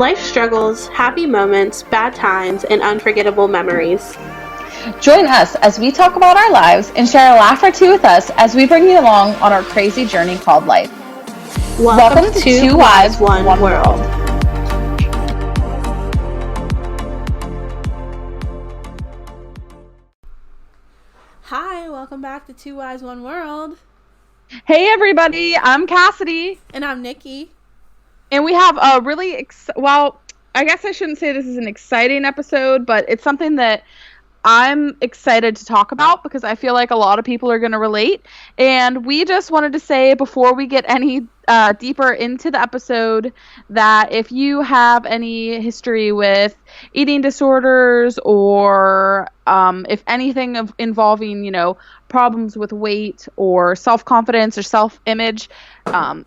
life struggles, happy moments, bad times, and unforgettable memories. Join us as we talk about our lives and share a laugh or two with us as we bring you along on our crazy journey called life. Welcome to Two Wives, One World. Hi, welcome back to Two Wives, One World. Hey everybody, I'm Cassidy. And I'm Nikki. And we have a really, I guess I shouldn't say this is an exciting episode, but it's something that I'm excited to talk about because I feel like a lot of people are going to relate. And we just wanted to say before we get any deeper into the episode that if you have any history with eating disorders or if anything involving, problems with weight or self-confidence or self-image,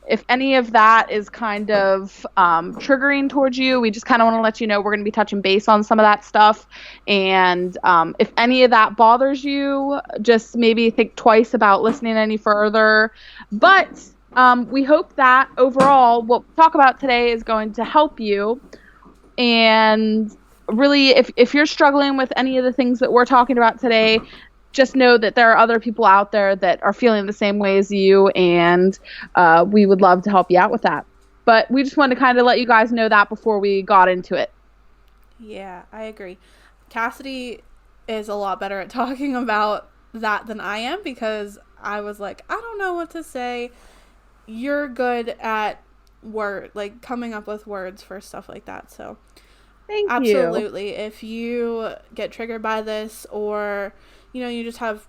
if any of that is kind of triggering towards you, we just kind of want to let you know we're going to be touching base on some of that stuff. And if any of that bothers you, just maybe think twice about listening any further. But we hope that overall what we talk about today is going to help you. And really, if you're struggling with any of the things that we're talking about today, just know that there are other people out there that are feeling the same way as you, and we would love to help you out with that. But we just wanted to kind of let you guys know that before we got into it. Yeah, I agree. Cassidy is a lot better at talking about that than I am because I was like, I don't know what to say. You're good at coming up with words for stuff like that. So Thank you. Absolutely. If you get triggered by this or you just have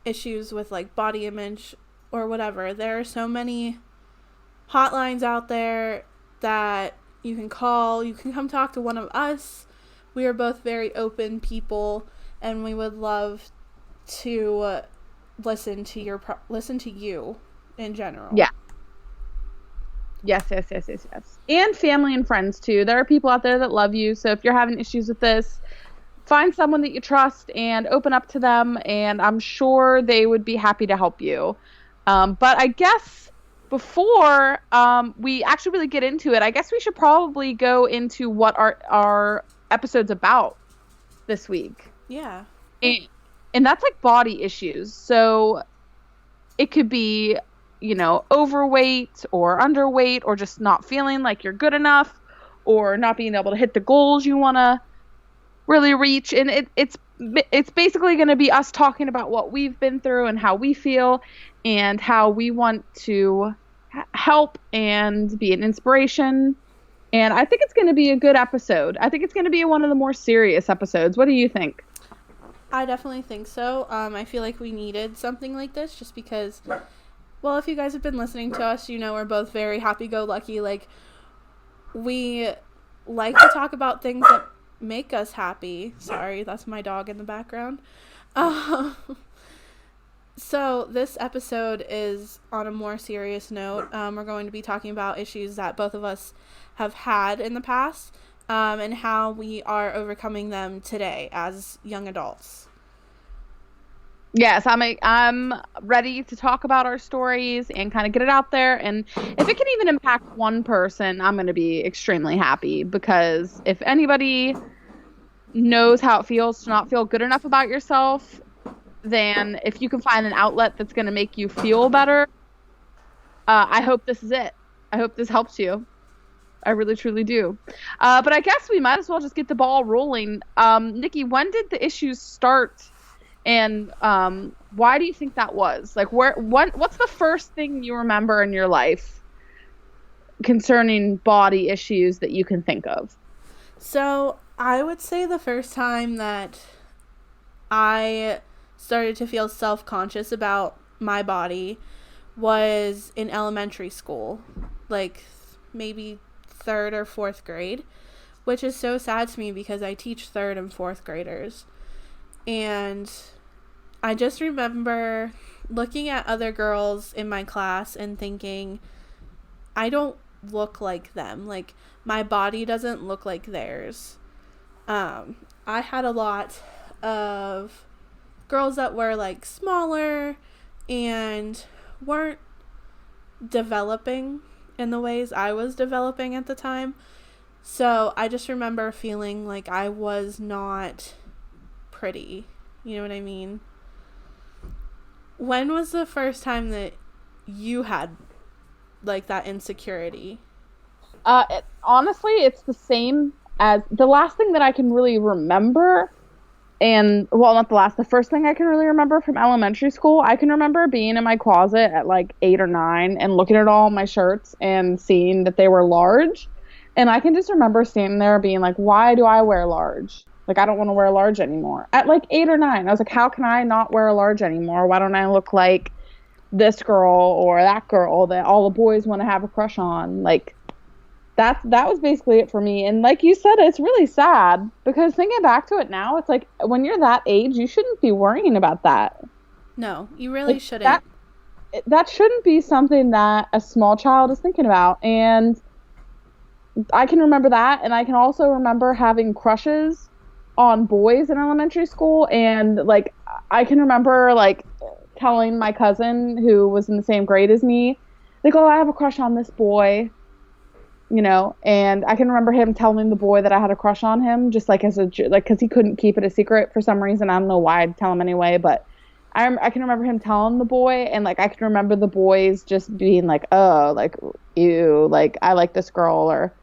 issues with body image or whatever, there are so many hotlines out there that you can call. You can come talk to one of us. We are both very open people, and we would love to listen to you in general. Yeah. Yes. And family and friends too. There are people out there that love you. So if you're having issues with this, find someone that you trust and open up to them, and I'm sure they would be happy to help you. But I guess before we actually really get into it, I guess we should probably go into what our episode's about this week. Yeah. And that's body issues. So it could be, overweight or underweight or just not feeling like you're good enough or not being able to hit the goals you want to really reach. And it's basically going to be us talking about what we've been through and how we feel and how we want to help and be an inspiration. And I think it's going to be a good episode. I think it's going to be one of the more serious episodes. What do you think? I definitely think so. I feel like we needed something like this just because, well, if you guys have been listening to us, we're both very happy-go-lucky. We like to talk about things that make us happy. Sorry, that's my dog in the background. So this episode is on a more serious note. We're going to be talking about issues that both of us have had in the past, and how we are overcoming them today as young adults. Yes, I'm ready to talk about our stories and kind of get it out there. And if it can even impact one person, I'm going to be extremely happy, because if anybody knows how it feels to not feel good enough about yourself, then if you can find an outlet that's going to make you feel better, I hope this is it. I hope this helps you. I really, truly do. But I guess we might as well just get the ball rolling. Nikki, when did the issues start? And why do you think that was? What's the first thing you remember in your life concerning body issues that you can think of? So I would say the first time that I started to feel self-conscious about my body was in elementary school, maybe 3rd or 4th grade, which is so sad to me because I teach 3rd and 4th graders. And I just remember looking at other girls in my class and thinking, I don't look like them. My body doesn't look like theirs. I had a lot of girls that were smaller and weren't developing in the ways I was developing at the time. So I just remember feeling like I was not pretty. You know what I mean? When was the first time that you had like that insecurity? Honestly, it's the same as the last thing that I can really remember. And, well, not the last, the first thing I can really remember from elementary school, I can remember being in my closet at like 8 or 9 and looking at all my shirts and seeing that they were large. And I can just remember standing there being like, why do I wear large? Like, I don't want to wear large anymore. At like 8 or 9, I was like, how can I not wear a large anymore? Why don't I look like this girl or that girl that all the boys want to have a crush on? Like, that was basically it for me. And like you said, it's really sad because thinking back to it now, it's like when you're that age, you shouldn't be worrying about that. No, you really Like, shouldn't. that shouldn't be something that a small child is thinking about. And I can remember that, and I can also remember having crushes on boys in elementary school. And like I can remember like telling my cousin who was in the same grade as me, like, oh, I have a crush on this boy, you know. And I can remember him telling the boy that I had a crush on him, just like like because he couldn't keep it a secret for some reason. I don't know why I'd tell him anyway, but I can remember him telling the boy, and like I can remember the boys just being like, oh, like, ew, like I like this girl, or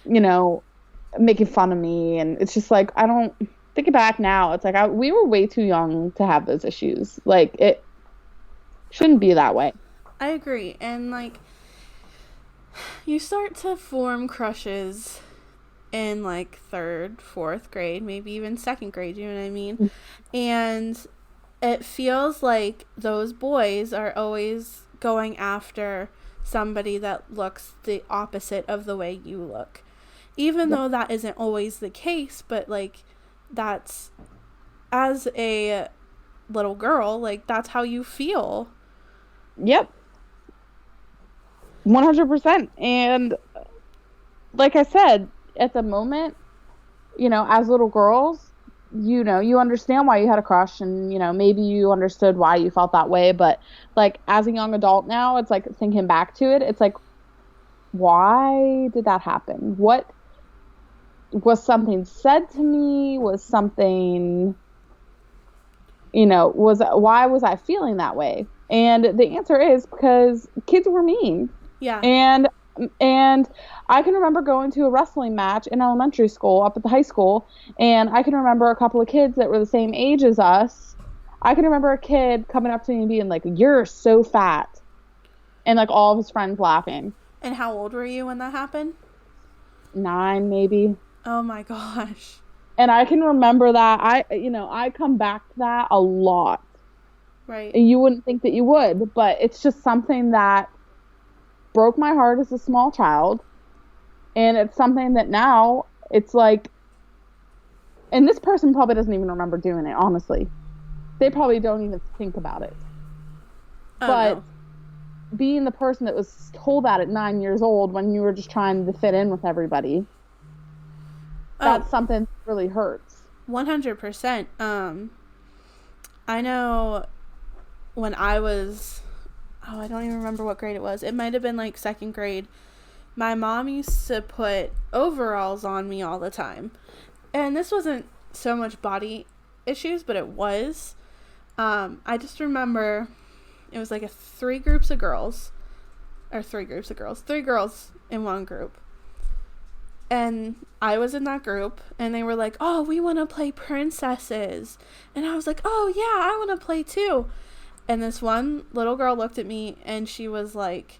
you know, making fun of me. And it's just like, I don't think back now, it's like we were way too young to have those issues. Like, it shouldn't be that way. I agree. And like you start to form crushes in like 3rd, 4th grade, maybe even 2nd grade, you know what I mean? And it feels like those boys are always going after somebody that looks the opposite of the way you look. Even though that isn't always the case, but like that's, as a little girl, like that's how you feel. Yep. 100%. And like I said, at the moment, you know, as little girls, you know, you understand why you had a crush, and you know, maybe you understood why you felt that way. But like as a young adult now, it's like thinking back to it, it's like, why did that happen? What was something said to me? Was something, you know, why was I feeling that way? And the answer is because kids were mean. Yeah. And I can remember going to a wrestling match in elementary school up at the high school, and I can remember a couple of kids that were the same age as us. I can remember a kid coming up to me and being like, "You're so fat," and like all of his friends laughing. And how old were you when that happened? 9, maybe. Oh my gosh. And I can remember that. I come back to that a lot. Right. And you wouldn't think that you would, but it's just something that broke my heart as a small child. And it's something that now it's like, and this person probably doesn't even remember doing it, honestly. They probably don't even think about it. Oh, but no. Being the person that was told that at 9 years old when you were just trying to fit in with everybody, that's something that really hurts. 100%. I know when I was, I don't even remember what grade it was. It might have been like 2nd grade. My mom used to put overalls on me all the time. And this wasn't so much body issues, but it was. I just remember it was like 3 girls in one group. And I was in that group, and they were like, oh, we want to play princesses. And I was like, oh, yeah, I want to play too. And this one little girl looked at me, and she was like,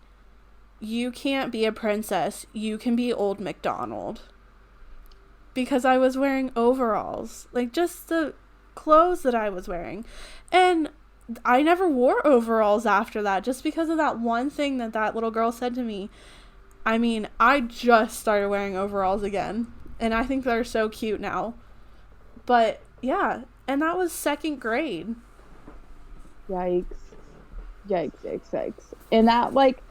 you can't be a princess. You can be Old MacDonald. Because I was wearing overalls. Like, just the clothes that I was wearing. And I never wore overalls after that, just because of that one thing that little girl said to me. I mean, I just started wearing overalls again, and I think they're so cute now. But, yeah, and that was 2nd grade. Yikes. Yikes, yikes, yikes. And that, like,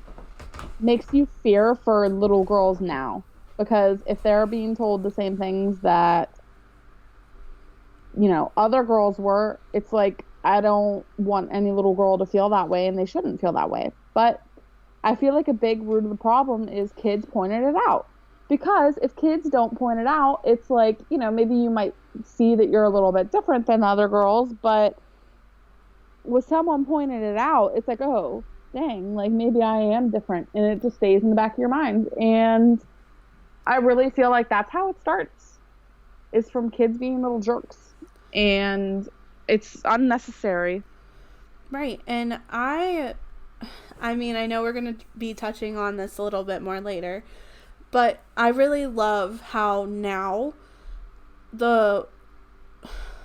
makes you fear for little girls now. Because if they're being told the same things that, you know, other girls were, it's like, I don't want any little girl to feel that way, and they shouldn't feel that way. But I feel like a big root of the problem is kids pointed it out. Because if kids don't point it out, it's like, maybe you might see that you're a little bit different than other girls, but with someone pointing it out, it's like, oh, dang, like maybe I am different. And it just stays in the back of your mind. And I really feel like that's how it starts, is from kids being little jerks. And it's unnecessary. Right. And I mean, I know we're going to be touching on this a little bit more later, but I really love how now the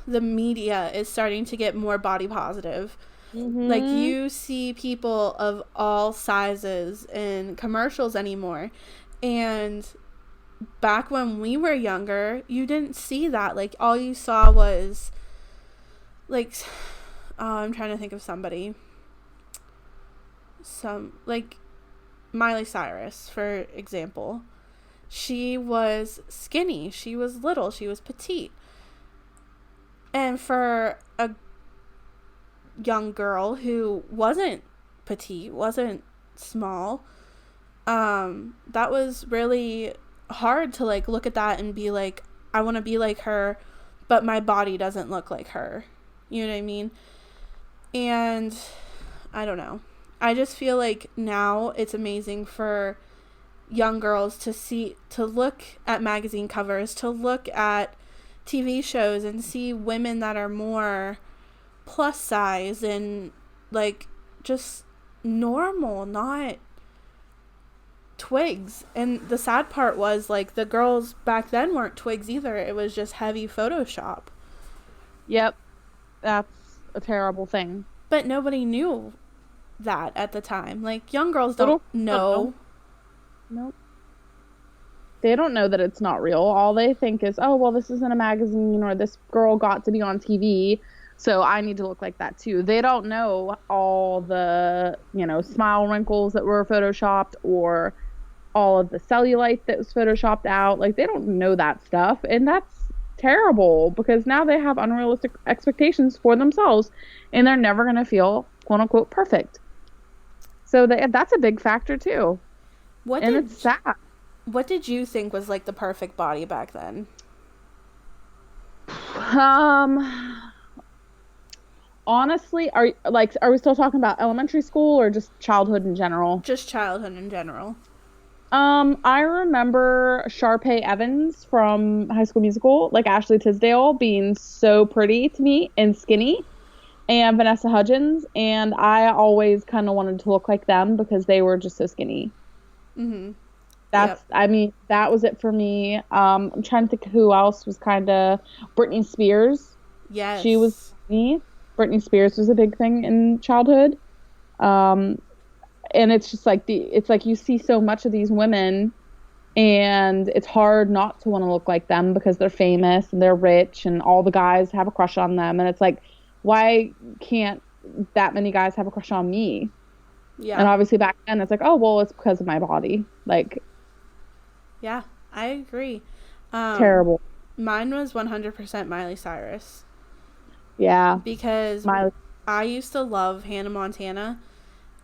media is starting to get more body positive. Mm-hmm. Like, you see people of all sizes in commercials anymore. And back when we were younger, you didn't see that. Like, all you saw was, like, I'm trying to think of somebody. Like, Miley Cyrus, for example. She was skinny. She was little. She was petite. And for a young girl who wasn't petite, wasn't small, that was really hard to, like, look at that and be like, I want to be like her, but my body doesn't look like her. You know what I mean? And I don't know. I just feel like now it's amazing for young girls to look at magazine covers, to look at TV shows and see women that are more plus size and, like, just normal, not twigs. And the sad part was, like, the girls back then weren't twigs either. It was just heavy Photoshop. Yep. That's a terrible thing. But nobody knew that at the time. Like, young girls don't know. Nope. They don't know that it's not real. All they think is, oh, well, this isn't a magazine, or this girl got to be on TV, so I need to look like that too. They don't know all the, smile wrinkles that were photoshopped, or all of the cellulite that was photoshopped out. Like, they don't know that stuff, and that's terrible, because now they have unrealistic expectations for themselves, and they're never going to feel, quote unquote, perfect. So that's a big factor too. It's sad. What did you think was, like, the perfect body back then? Honestly, are we still talking about elementary school or just childhood in general? Just childhood in general. I remember Sharpay Evans from High School Musical, like Ashley Tisdale, being so pretty to me and skinny, and Vanessa Hudgens, and I always kind of wanted to look like them because they were just so skinny. Mm-hmm. I mean, that was it for me. I'm trying to think who else was kind of... Britney Spears. Yes. She was me. Britney Spears was a big thing in childhood. And it's just like it's like you see so much of these women, and it's hard not to want to look like them because they're famous and they're rich and all the guys have a crush on them. And it's like, why can't that many guys have a crush on me? Yeah. And obviously back then it's like, oh, well, it's because of my body. Like, yeah, I agree. Terrible. Mine was 100% Miley Cyrus. Yeah. Because I used to love Hannah Montana,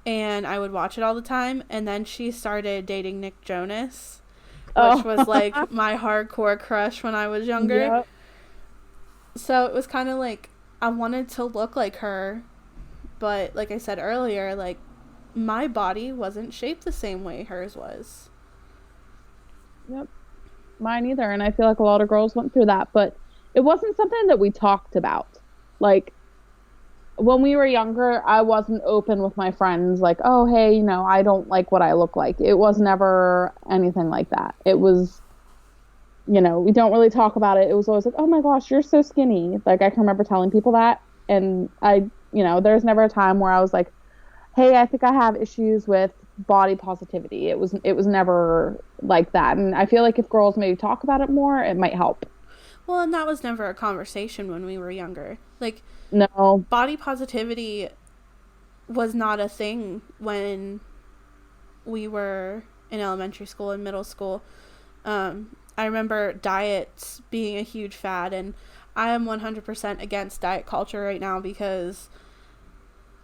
and I would watch it all the time, and then she started dating Nick Jonas, which was, like, my hardcore crush when I was younger. Yep. So it was kind of like, I wanted to look like her, but like I said earlier, like, my body wasn't shaped the same way hers was. Yep. Mine either. And I feel like a lot of girls went through that, but it wasn't something that we talked about. Like, when we were younger, I wasn't open with my friends, like, oh, hey, I don't like what I look like. It was never anything like that. It was, we don't really talk about it. It was always like, oh my gosh, you're so skinny. Like, I can remember telling people that. And there's never a time where I was like, hey, I think I have issues with body positivity. It was never like that. And I feel like if girls maybe talk about it more, it might help. Well, and that was never a conversation when we were younger. Like, no, body positivity was not a thing when we were in elementary school and middle school. I remember diets being a huge fad, and I am 100% against diet culture right now because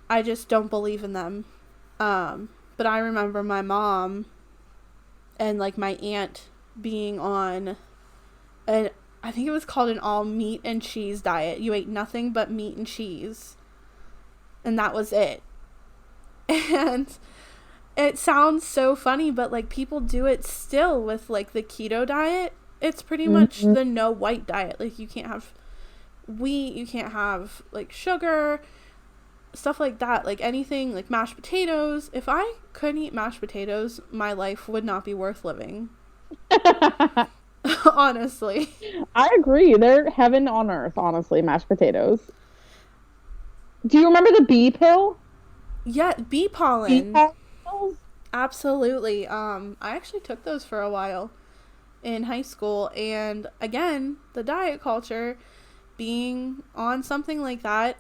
I just don't believe in them. But I remember my mom and, like, my aunt being on an, I think it was called an all meat and cheese diet. You ate nothing but meat and cheese. And that was it. And it sounds so funny, but like people do it still with like the keto diet. It's pretty much the no white diet. Like you can't have wheat, you can't have like sugar, stuff like that. Like anything like mashed potatoes. If I couldn't eat mashed potatoes, my life would not be worth living. Honestly. I agree. They're heaven on earth, honestly, mashed potatoes. Do you remember the bee pill? Yeah, bee pollen. Absolutely. I actually took those for a while in high school, and again, the diet culture, being on something like that,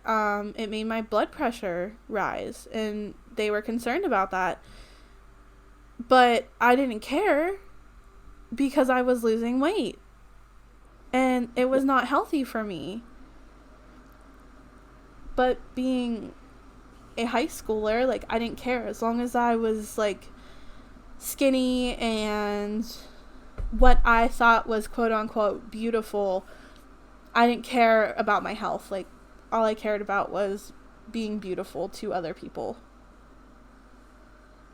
it made my blood pressure rise, and they were concerned about that. But I didn't care because I was losing weight, and it was not healthy for me. But being a high schooler, like, I didn't care as long as I was like skinny and what I thought was quote unquote beautiful. I didn't care about my health. Like, all I cared about was being beautiful to other people.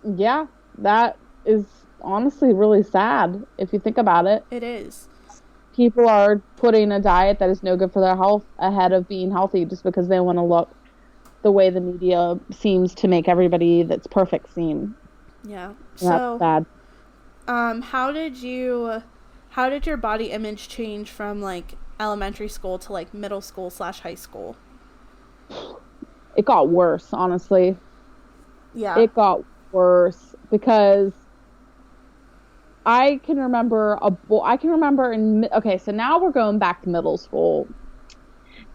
Yeah, that is honestly really sad if you think about it. It is. People are putting a diet that is no good for their health ahead of being healthy just because they want to look the way the media seems to make everybody that's perfect seem. Yeah. So that's sad. How did your body image change from like elementary school to like middle school / high school? It got worse, honestly. Yeah. It got worse because I can remember okay, so now we're going back to middle school.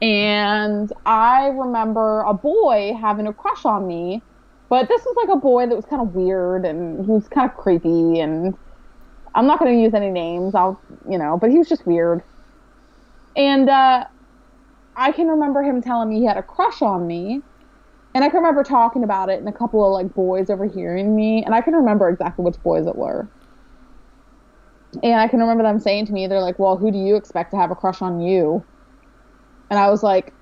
And I remember a boy having a crush on me, but this was like a boy that was kind of weird and he was kind of creepy, and I'm not going to use any names, but he was just weird. And I can remember him telling me he had a crush on me, and I can remember talking about it and a couple of like boys overhearing me, and I can remember exactly which boys it were. And I can remember them saying to me, they're like, well, who do you expect to have a crush on you? And I was like,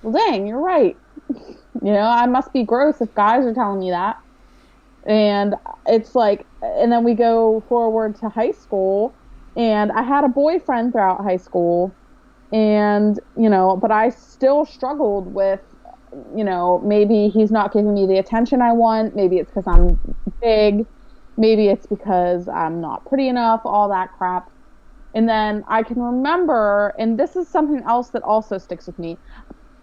well, dang, you're right. I must be gross if guys are telling me that. And it's like, and then we go forward to high school, and I had a boyfriend throughout high school, and, but I still struggled with, maybe he's not giving me the attention I want. Maybe it's because I'm big. Maybe it's because I'm not pretty enough, all that crap. And then I can remember, and this is something else that also sticks with me.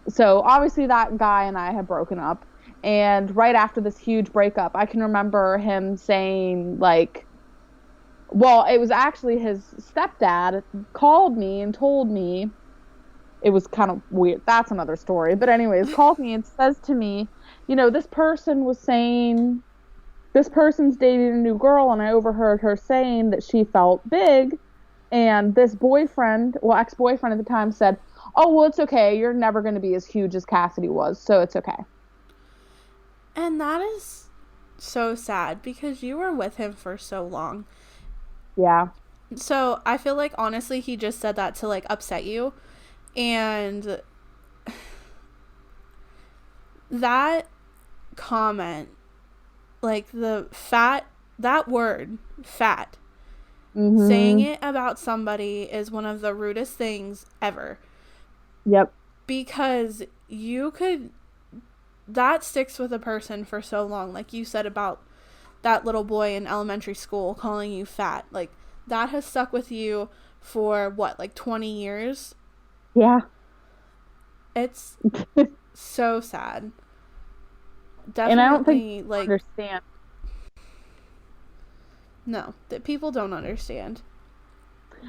So obviously that guy and I had broken up. And right after this huge breakup, I can remember him saying, like, well, it was actually his stepdad called me and told me, it was kind of weird. That's another story. But anyways, called me and says to me, this person was saying, this person's dating a new girl, and I overheard her saying that she felt big. And this boyfriend, ex-boyfriend at the time, said, oh, well, it's okay. You're never going to be as huge as Cassidy was, so it's okay. And that is so sad because you were with him for so long. Yeah. So I feel like, honestly, he just said that to, like, upset you. And that comment, like, that word, fat, saying it about somebody is one of the rudest things ever. Yep. Because that sticks with a person for so long. Like you said about that little boy in elementary school calling you fat. Like, that has stuck with you for, like 20 years? Yeah. It's so sad. Definitely, and I don't think like, understand. No, that people don't understand.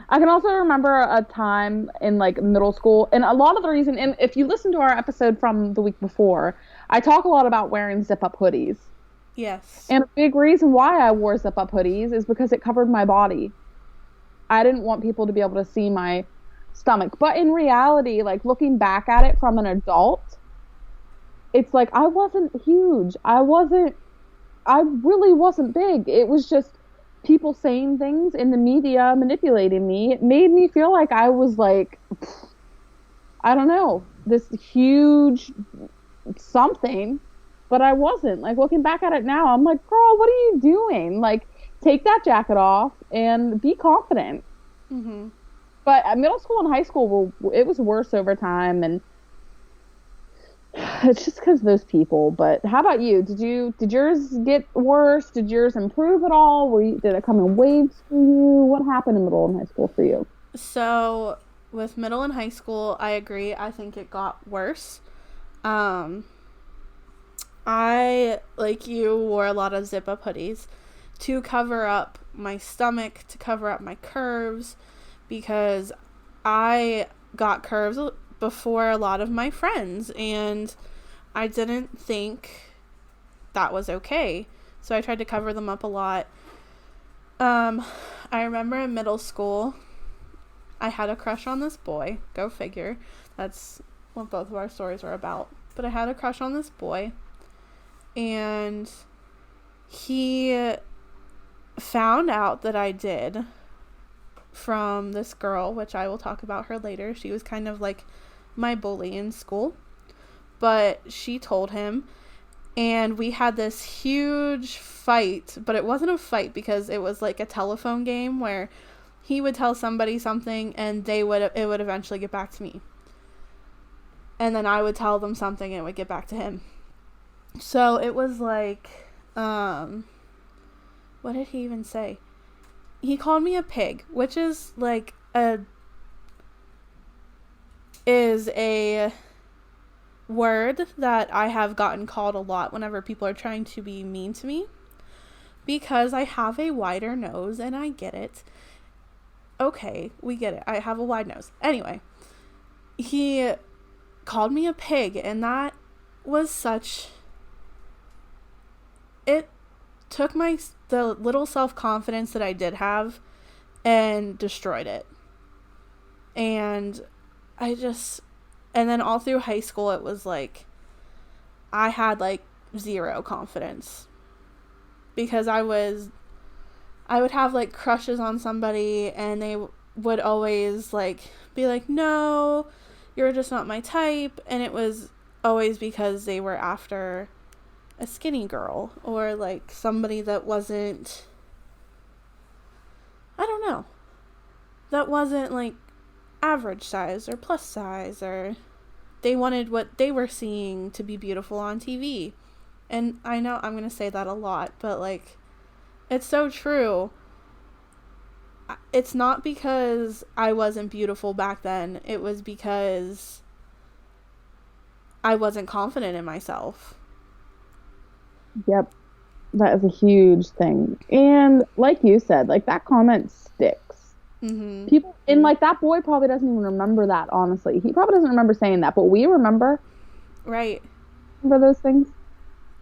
I can also remember a time in like middle school, and a lot of the reason, and if you listen to our episode from the week before, I talk a lot about wearing zip-up hoodies. Yes. And a big reason why I wore zip-up hoodies is because it covered my body. I didn't want people to be able to see my stomach. But in reality, like looking back at it from an adult, it's like I wasn't huge. I really wasn't big. It was just people saying things in the media manipulating me, it made me feel like I was like, I don't know, this huge something, but I wasn't. Like looking back at it now, I'm like, girl, what are you doing? Like, take that jacket off and be confident. Mm-hmm. But at middle school and high school, it was worse over time, and it's just because those people. But how about you? Did yours get worse? Did yours improve at all? Did it come in waves for you? What happened in middle and high school for you? So with middle and high school, I agree. I think it got worse. Um, I, like you, wore a lot of zip up hoodies to cover up my stomach, to cover up my curves, because I got curves before a lot of my friends, and I didn't think that was okay. So I tried to cover them up a lot. I remember in middle school, I had a crush on this boy. Go figure. That's what both of our stories were about. But I had a crush on this boy, and he found out that I did from this girl, which I will talk about her later. She was kind of like my bully in school, but she told him, and we had this huge fight. But it wasn't a fight because it was like a telephone game where he would tell somebody something and it would eventually get back to me, and then I would tell them something and it would get back to him. So it was like, what did he even say? He called me a pig, which is like is a word that I have gotten called a lot whenever people are trying to be mean to me, because I have a wider nose, and I get it. Okay, we get it. I have a wide nose. Anyway, he called me a pig, and that was such... It took the little self-confidence that I did have and destroyed it. And then all through high school, it was like I had like zero confidence, because I would have like crushes on somebody, and they would always like be like, no, you're just not my type. And it was always because they were after a skinny girl, or like somebody that wasn't, I don't know, that wasn't like average size or plus size, or they wanted what they were seeing to be beautiful on TV. And I know I'm going to say that a lot, but like, it's so true. It's not because I wasn't beautiful back then. It was because I wasn't confident in myself. Yep. That is a huge thing. And like you said, like that comment sticks. Mm-hmm. People, and like that boy probably doesn't even remember that, honestly. He probably doesn't remember saying that, but we remember. Right. Remember those things?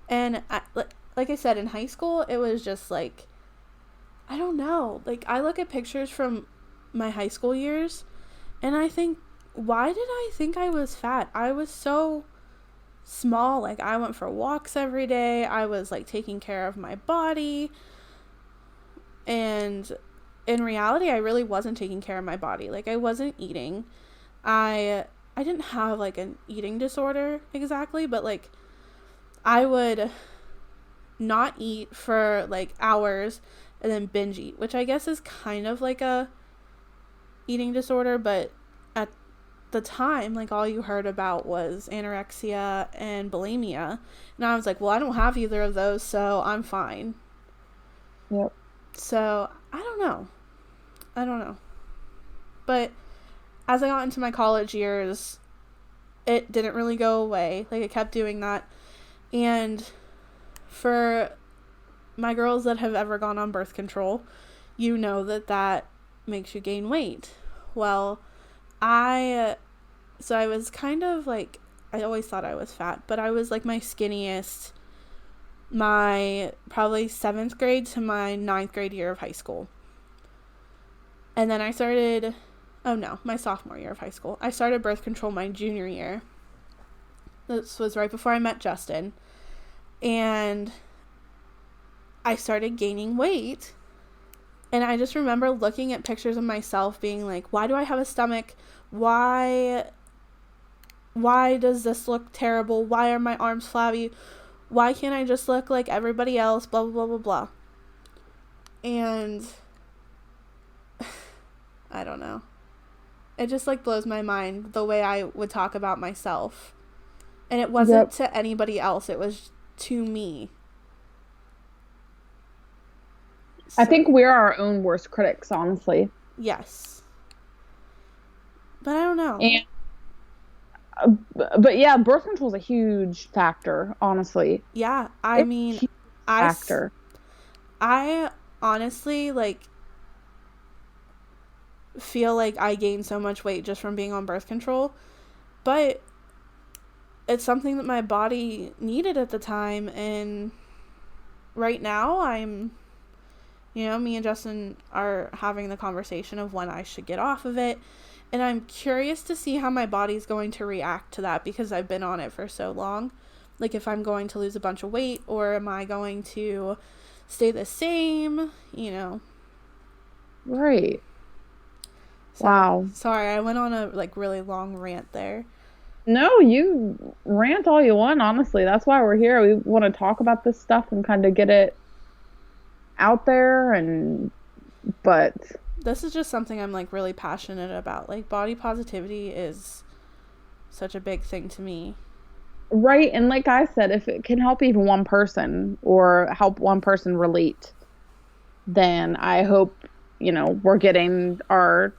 And like I said, in high school, it was just like, I don't know. Like, I look at pictures from my high school years, and I think, why did I think I was fat? I was so small. Like, I went for walks every day. I was like taking care of my body, and in reality, I really wasn't taking care of my body. Like, I wasn't eating. I didn't have like an eating disorder exactly, but like I would not eat for like hours and then binge eat, which I guess is kind of like a eating disorder, but at the time, like, all you heard about was anorexia and bulimia, and I was like, well, I don't have either of those, so I'm fine. Yep. So I don't know, but as I got into my college years, it didn't really go away. Like, it kept doing that. And for my girls that have ever gone on birth control, you know that makes you gain weight. Well, I was kind of like, I always thought I was fat, but I was like my skinniest my probably 7th grade to my 9th grade year of high school. And then I started, my sophomore year of high school. I started birth control my junior year. This was right before I met Justin. And I started gaining weight. And I just remember looking at pictures of myself being like, why do I have a stomach? Why does this look terrible? Why are my arms flabby? Why can't I just look like everybody else? Blah, blah, blah, blah, blah. And I don't know. It just like blows my mind the way I would talk about myself. And it wasn't to anybody else. It was to me. I think we're our own worst critics, honestly. Yes. But I don't know. And, but yeah, birth control is a huge factor, honestly. Yeah, I mean, I honestly, like, feel like I gained so much weight just from being on birth control. But it's something that my body needed at the time. And right now, me and Justin are having the conversation of when I should get off of it. And I'm curious to see how my body's going to react to that because I've been on it for so long. Like, if I'm going to lose a bunch of weight or am I going to stay the same, Right. So, wow. Sorry, I went on a, like, really long rant there. No, you rant all you want, honestly. That's why we're here. We want to talk about this stuff and kind of get it out there, but this is just something I'm like really passionate about. Like, body positivity is such a big thing to me. Right. And like I said, if it can help even one person or help one person relate, then I hope, we're getting our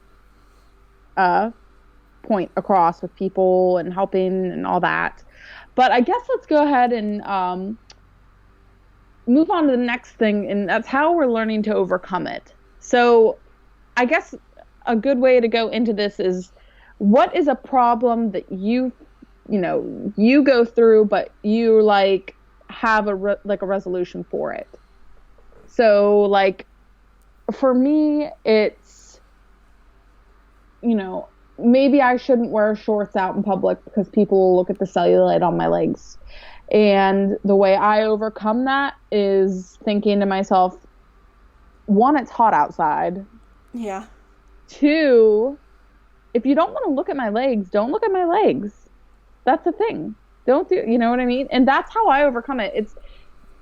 point across with people and helping and all that. But I guess let's go ahead and move on to the next thing, and that's how we're learning to overcome it. So I guess a good way to go into this is, what is a problem that you go through, but you like have a resolution for it? So like for me, it's, maybe I shouldn't wear shorts out in public because people will look at the cellulite on my legs. And the way I overcome that is thinking to myself, one, it's hot outside. Yeah. Two, if you don't want to look at my legs, don't look at my legs. That's the thing. Don't do, you know what I mean? And that's how I overcome it.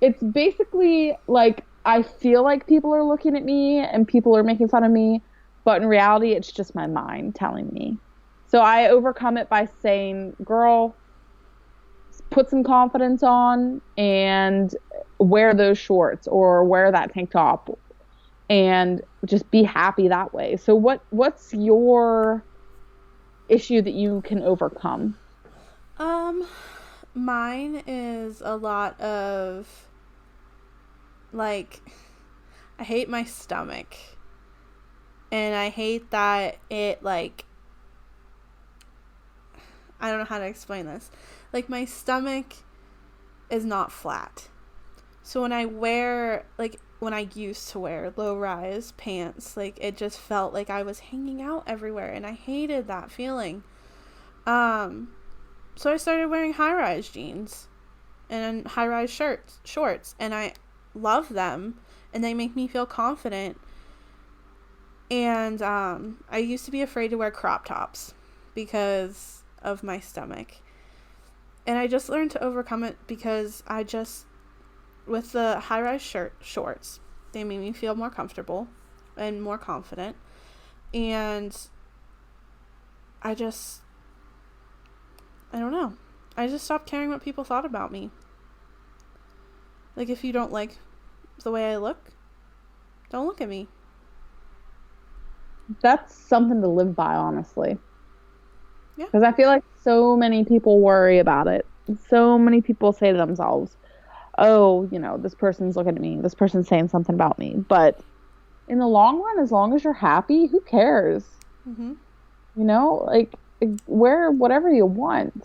It's basically like, I feel like people are looking at me and people are making fun of me, but in reality, it's just my mind telling me. So I overcome it by saying, girl, put some confidence on and wear those shorts or wear that tank top and just be happy that way. So what's your issue that you can overcome? Mine is a lot of, like, I hate my stomach. And I hate that it, like, I don't know how to explain this. Like, my stomach is not flat. So when I used to wear low-rise pants, like, it just felt like I was hanging out everywhere, and I hated that feeling. So I started wearing high-rise jeans and high-rise shorts, and I love them, and they make me feel confident. And I used to be afraid to wear crop tops because of my stomach. And I just learned to overcome it because with the high-rise shorts, they made me feel more comfortable and more confident. And I don't know. I just stopped caring what people thought about me. Like, if you don't like the way I look, don't look at me. That's something to live by, honestly. Yeah. Because I feel like so many people worry about it. So many people say to themselves, oh, this person's looking at me. This person's saying something about me. But in the long run, as long as you're happy, who cares? Mm-hmm. Like, wear whatever you want.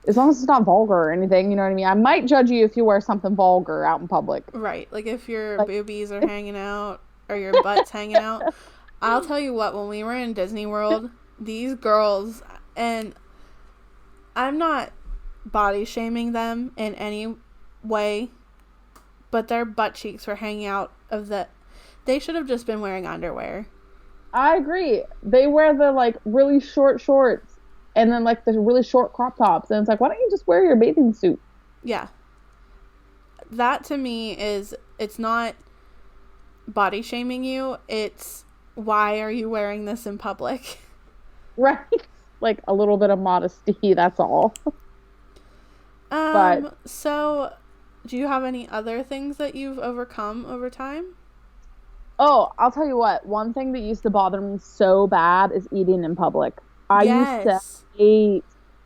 As long as it's not vulgar or anything, you know what I mean? I might judge you if you wear something vulgar out in public. Right. Like, if your boobies are hanging out or your butt's hanging out. I'll tell you what, when we were in Disney World, these girls, and I'm not body shaming them in any way, but their butt cheeks were hanging out of They should have just been wearing underwear. I agree. They wear the like really short shorts and then like the really short crop tops, and it's like, why don't you just wear your bathing suit? Yeah. That to me is, it's not body shaming you. It's, why are you wearing this in public? Right. Like a little bit of modesty, that's all. But so do you have any other things that you've overcome over time? oh, I'll tell you what, one thing that used to bother me so bad is eating in public. I used to Yes. hate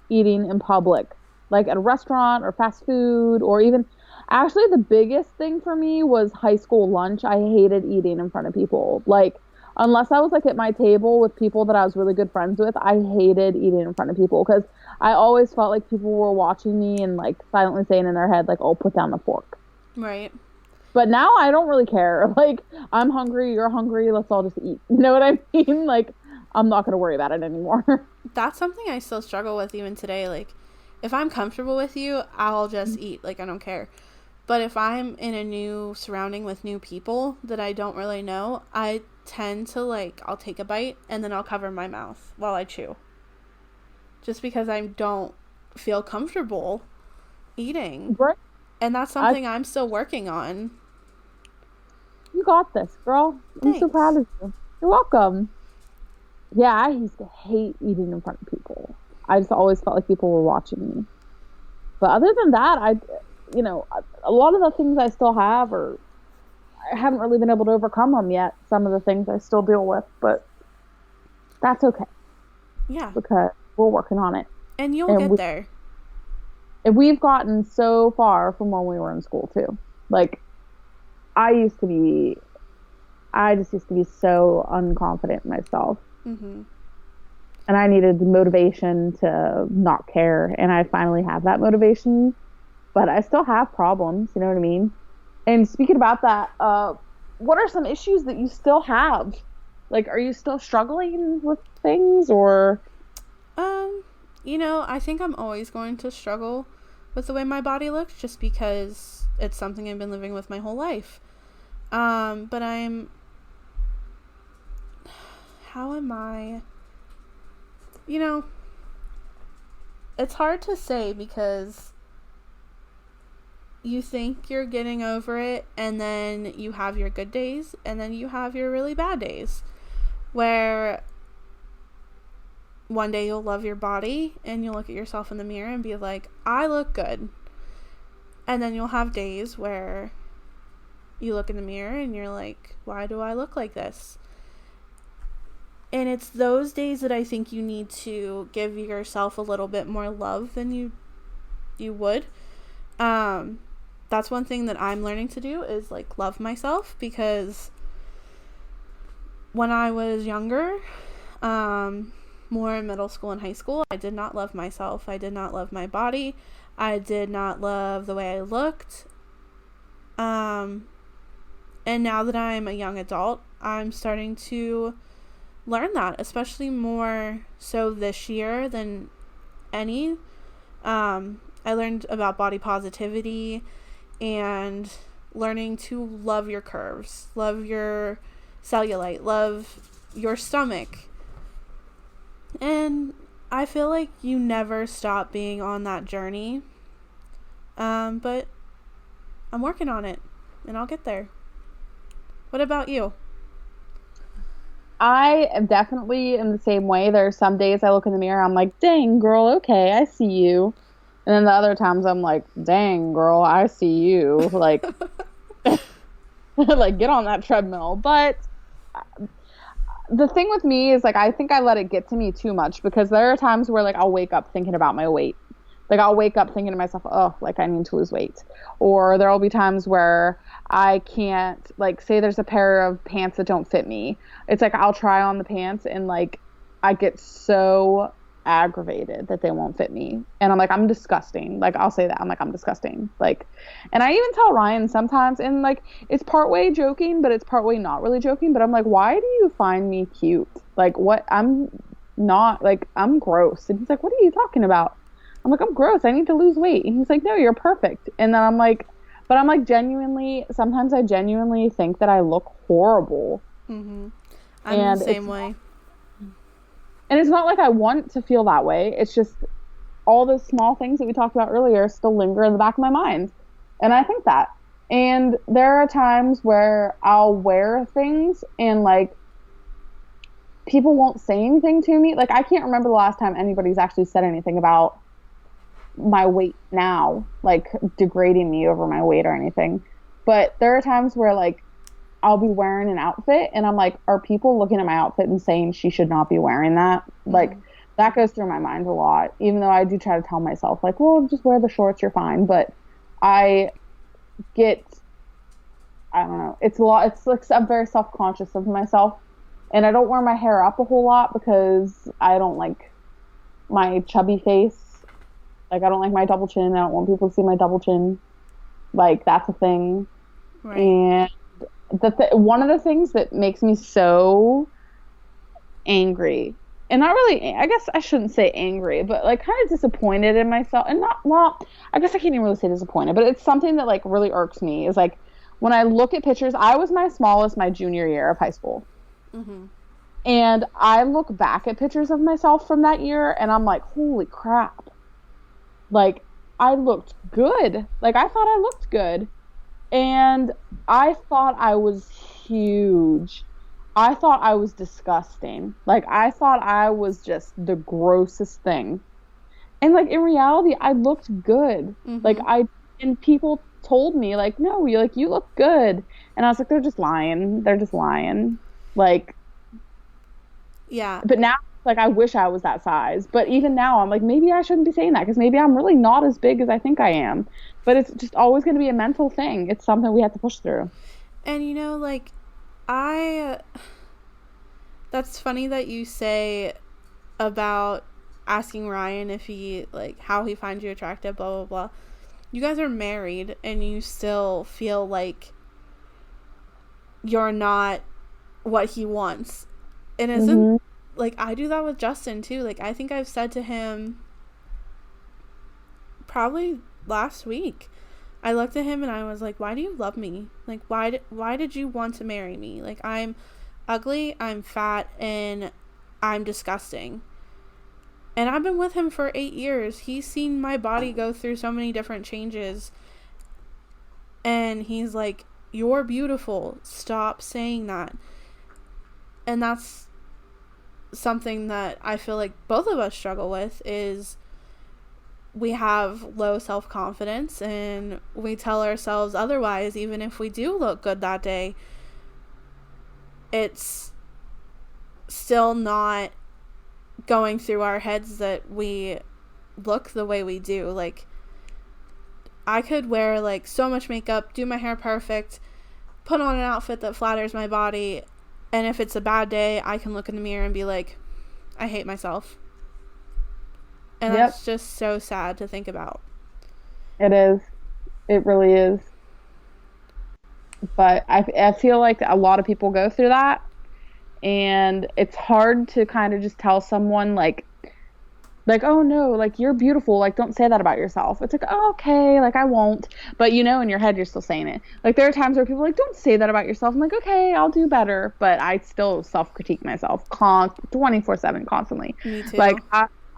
eating in public, like at a restaurant or fast food, or even actually the biggest thing for me was high school lunch. I hated eating in front of people. Like, unless I was like at my table with people that I was really good friends with, I hated eating in front of people because I always felt like people were watching me and like silently saying in their head, like, oh, put down the fork. Right. But now I don't really care. Like, I'm hungry, you're hungry, let's all just eat. You know what I mean? Like, I'm not going to worry about it anymore. That's something I still struggle with even today. Like, if I'm comfortable with you, I'll just eat. Like, I don't care. But if I'm in a new surrounding with new people that I don't really know, I tend to, like, I'll take a bite and then I'll cover my mouth while I chew. Just because I don't feel comfortable eating. Right. And that's something I'm still working on. You got this, girl. I'm so Thanks. proud of you. You're welcome. Yeah, I used to hate eating in front of people. I just always felt like people were watching me. But other than that, a lot of the things I still have, or I haven't really been able to overcome them yet. Some of the things I still deal with, but that's okay Yeah. because we're working on it. And you'll get there. And we've gotten so far from when we were in school too. Like, I just used to be so unconfident in myself. Mm-hmm. And I needed the motivation to not care. And I finally have that motivation. But I still have problems, you know what I mean? And speaking about that, what are some issues that you still have? Like, are you still struggling with things, or? I think I'm always going to struggle with the way my body looks just because it's something I've been living with my whole life. But how am I? It's hard to say because you think you're getting over it, and then you have your good days, and then you have your really bad days, where one day you'll love your body and you'll look at yourself in the mirror and be like, I look good. And then you'll have days where you look in the mirror and you're like, why do I look like this? And it's those days that I think you need to give yourself a little bit more love than you would. That's one thing that I'm learning to do, is like love myself, because when I was younger, more in middle school and high school, I did not love myself. I did not love my body. I did not love the way I looked. And now that I'm a young adult, I'm starting to learn that, especially more so this year than any. I learned about body positivity and learning to love your curves, love your cellulite, love your stomach. And I feel like you never stop being on that journey. But I'm working on it, and I'll get there. What about you? I am definitely in the same way. There are some days I look in the mirror, I'm like, dang, girl, okay, I see you. And then the other times I'm like, dang, girl, I see you. Like, like, get on that treadmill. But the thing with me is, like, I think I let it get to me too much, because there are times where, like, I'll wake up thinking about my weight. Like, I'll wake up thinking to myself, oh, like, I need to lose weight. Or there will be times where I can't, like, say there's a pair of pants that don't fit me. It's like I'll try on the pants and, like, I get so aggravated that they won't fit me. And I'm like, I'm disgusting. Like, I'll say that. I'm like, I'm disgusting. Like, and I even tell Ryan sometimes, and, like, it's partway joking, but it's partway not really joking. But I'm like, why do you find me cute? Like, what? I'm not, like, I'm gross. And he's like, what are you talking about? I'm like, I'm gross. I need to lose weight. And he's like, no, you're perfect. And then I'm like, But I'm like sometimes I genuinely think that I look horrible. I'm And the same way. And it's not like I want to feel that way. It's just all those small things that we talked about earlier still linger in the back of my mind. And I think that. And there are times where I'll wear things and like people won't say anything to me. Like I can't remember the last time anybody's actually said anything about my weight now, like degrading me over my weight or anything. But there are times where like I'll be wearing an outfit and I'm like, are people looking at my outfit and saying she should not be wearing that? Like that goes through my mind a lot, even though I do try to tell myself like, well, just wear the shorts, you're fine. But I don't know. It's a lot. It's like I'm very self-conscious of myself, and I don't wear my hair up a whole lot because I don't like my chubby face. Like I don't like my double chin. I don't want people to see my double chin. Like that's a thing. Right. And one of the things that makes me so angry, and not really, I guess I shouldn't say angry, but like kind of disappointed in myself, and not, I guess I can't even really say disappointed, but it's something that like really irks me is like when I look at pictures. I was my smallest my junior year of high school. And I look back at pictures of myself from that year and I'm like, holy crap. Like I looked good. Like I thought I looked good. And I thought I was huge. I thought I was disgusting. Like, I thought I was just the grossest thing. And, like, in reality, I looked good. Like, and people told me, like, no, you look good. And I was like, they're just lying. They're just lying. Like, yeah. But now, like, I wish I was that size. But even now, I'm like, maybe I shouldn't be saying that because maybe I'm really not as big as I think I am. But it's just always going to be a mental thing. It's something we have to push through. And, you know, like, that's funny that you say about asking Ryan if he, like, how he finds you attractive, blah, blah, blah. You guys are married and you still feel like you're not what he wants. And isn't, like, I do that with Justin, too. Like, I think I've said to him probably last week, I looked at him and I was like, why do you love me? Like, why did you want to marry me? Like, I'm ugly, I'm fat, and I'm disgusting. And I've been with him for 8 years. He's seen my body go through so many different changes. And he's like, you're beautiful. Stop saying that. And that's something that I feel like both of us struggle with is we have low self-confidence and we tell ourselves otherwise. Even if we do look good that day, it's still not going through our heads that we look the way we do. Like, I could wear like so much makeup, do my hair perfect, put on an outfit that flatters my body, and if it's a bad day, I can look in the mirror and be like, I hate myself. And that's just so sad to think about. It is. It really is. But I feel like a lot of people go through that. And it's hard to kind of just tell someone like, oh no, like you're beautiful. Like don't say that about yourself. It's like, oh, okay, like I won't. But you know, in your head, you're still saying it. Like there are times where people are like, don't say that about yourself. I'm like, okay, I'll do better. But I still self-critique myself 24/7 constantly. Me too. Like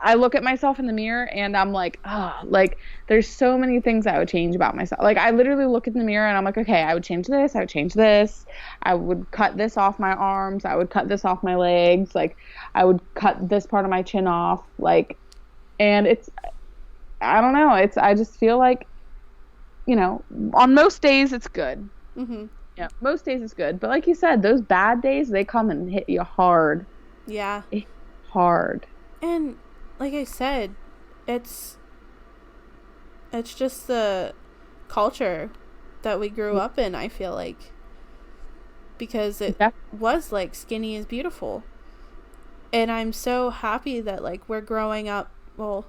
I look at myself in the mirror and I'm like, oh, like there's so many things I would change about myself. Like I literally look in the mirror and I'm like, okay, I would change this. I would change this. I would cut this off my arms. I would cut this off my legs. Like I would cut this part of my chin off. Like, and I don't know. I just feel like, you know, on most days it's good. Yeah, most days it's good. But like you said, those bad days, they come and hit you hard. Yeah. Hard. And like I said, it's just the culture that we grew up in, I feel like. Because it was like skinny is beautiful. And I'm so happy that like we're growing up, well,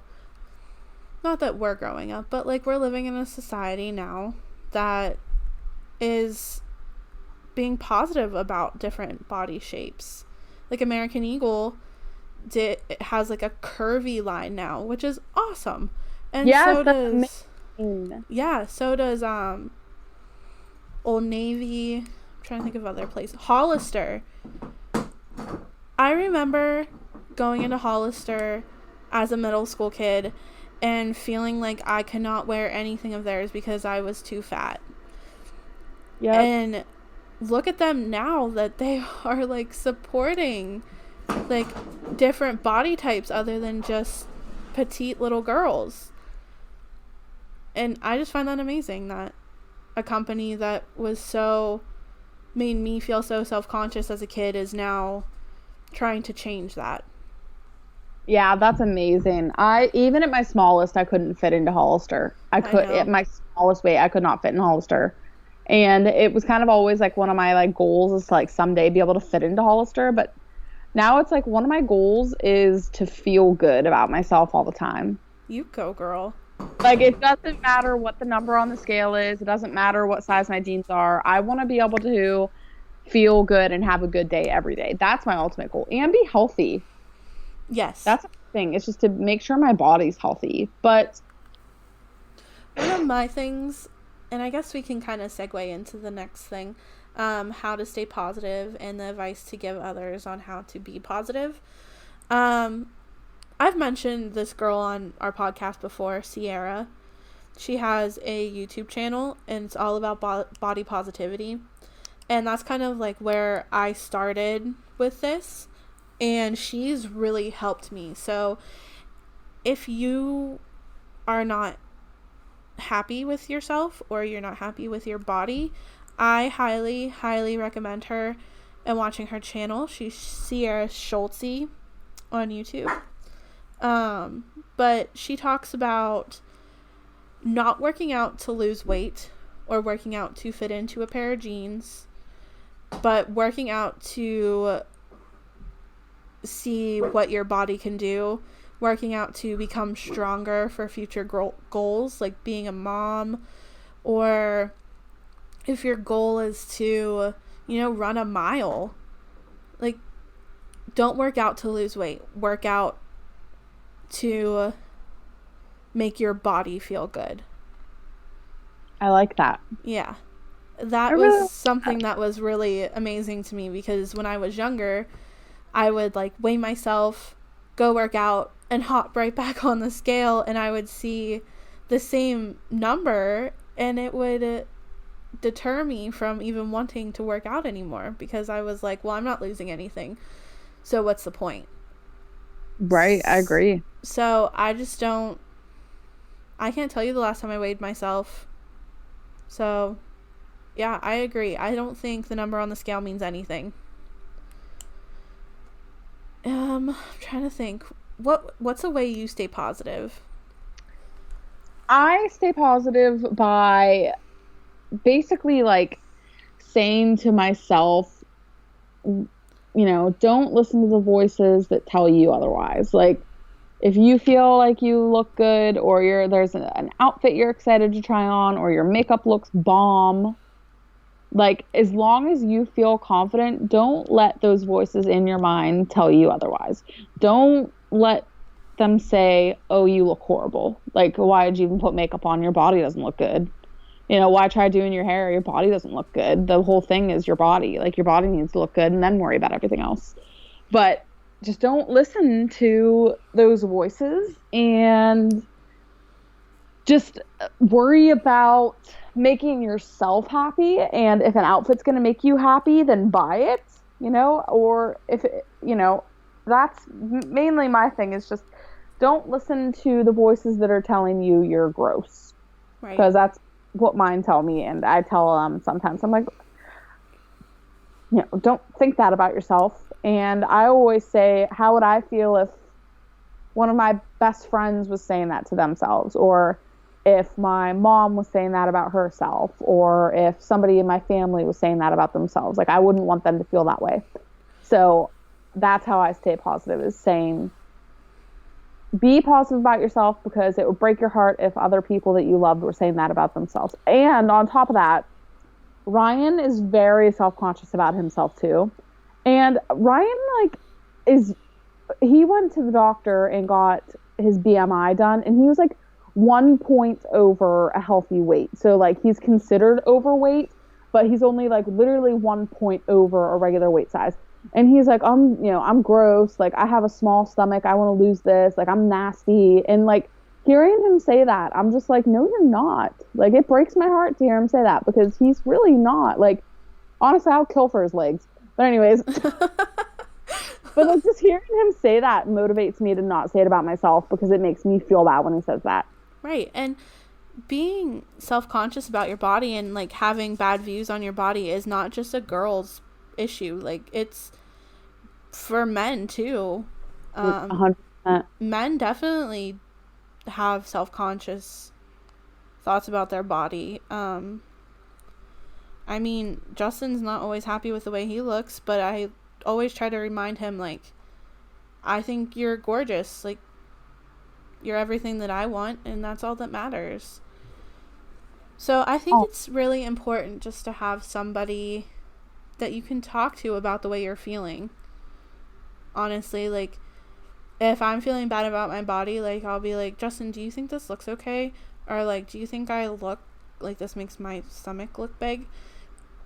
not that we're growing up, but like we're living in a society now that is being positive about different body shapes. Like American Eagle it has like a curvy line now, which is awesome. And so does Old Navy. I'm trying to think of other places. Hollister. I remember going into Hollister as a middle school kid and feeling like I could not wear anything of theirs because I was too fat. Yeah. And look at them now that they are like supporting like different body types other than just petite little girls. And I just find that amazing that a company that was so made me feel so self-conscious as a kid is now trying to change that. Yeah, that's amazing. Even at my smallest, I couldn't fit into Hollister. At my smallest weight, I could not fit in Hollister. And it was kind of always like one of my like goals is to like someday be able to fit into Hollister. But now it's like one of my goals is to feel good about myself all the time. You go, girl. Like, it doesn't matter what the number on the scale is. It doesn't matter what size my jeans are. I want to be able to feel good and have a good day every day. That's my ultimate goal. And be healthy. Yes. That's the thing. It's just to make sure my body's healthy. But one of my things, and I guess we can kind of segue into the next thing, how to stay positive and the advice to give others on how to be positive. I've mentioned this girl on our podcast before, Sierra. She has a YouTube channel, and it's all about body positivity. And that's kind of like where I started with this. And she's really helped me. So if you are not happy with yourself or you're not happy with your body, I highly, highly recommend her and watching her channel. She's Sierra Schultze on YouTube. But she talks about not working out to lose weight or working out to fit into a pair of jeans, but working out to see what your body can do, working out to become stronger for future goals, like being a mom, or if your goal is to, run a mile, like, don't work out to lose weight. Work out to make your body feel good. I like that. Yeah. That was something that was really amazing to me because when I was younger, I would like weigh myself, go work out, and hop right back on the scale, and I would see the same number, and it would deter me from even wanting to work out anymore because I was like, well, I'm not losing anything, so what's the point? Right, I agree. So I can't tell you the last time I weighed myself. So yeah, I agree. I don't think the number on the scale means anything. I'm trying to think. What's a way you stay positive? I stay positive by basically like saying to myself, don't listen to the voices that tell you otherwise. Like, if you feel like you look good or there's an outfit you're excited to try on or your makeup looks bomb, like, as long as you feel confident, don't let those voices in your mind tell you otherwise. Don't let them say, oh, you look horrible. Like, why did you even put makeup on? Your body doesn't look good. Why try doing your hair? Your body doesn't look good. The whole thing is your body. Like, your body needs to look good and then worry about everything else. But just don't listen to those voices and just worry about making yourself happy. And if an outfit's going to make you happy, then buy it, or if, that's mainly my thing is just don't listen to the voices that are telling you you're gross. Right. Because that's what mine tell me. And I tell them sometimes, I'm like, don't think that about yourself. And I always say, how would I feel if one of my best friends was saying that to themselves, or if my mom was saying that about herself, or if somebody in my family was saying that about themselves? Like, I wouldn't want them to feel that way. So that's how I stay positive, is saying, be positive about yourself, because it would break your heart if other people that you loved were saying that about themselves. And on top of that, Ryan is very self-conscious about himself too. And Ryan, he went to the doctor and got his BMI done, and he was like 1 point over a healthy weight. So like, he's considered overweight, but he's only like literally 1 point over a regular weight size. And he's like, I'm gross. Like, I have a small stomach. I want to lose this. Like, I'm nasty. And like, hearing him say that, I'm just like, no, you're not. Like, it breaks my heart to hear him say that, because he's really not. Like, honestly, I'll kill for his legs. But anyways, but like, just hearing him say that motivates me to not say it about myself, because it makes me feel bad when he says that. Right. And being self-conscious about your body and like having bad views on your body is not just a girl's issue. Like, it's for men too. 100%. Men definitely have self-conscious thoughts about their body. I mean, Justin's not always happy with the way he looks, but I always try to remind him, like, I think you're gorgeous. Like, you're everything that I want, and that's all that matters. So I think it's really important just to have somebody that you can talk to about the way you're feeling. Honestly, like, if I'm feeling bad about my body, like, I'll be like, Justin, do you think this looks okay? Or, like, do you think I look like this makes my stomach look big?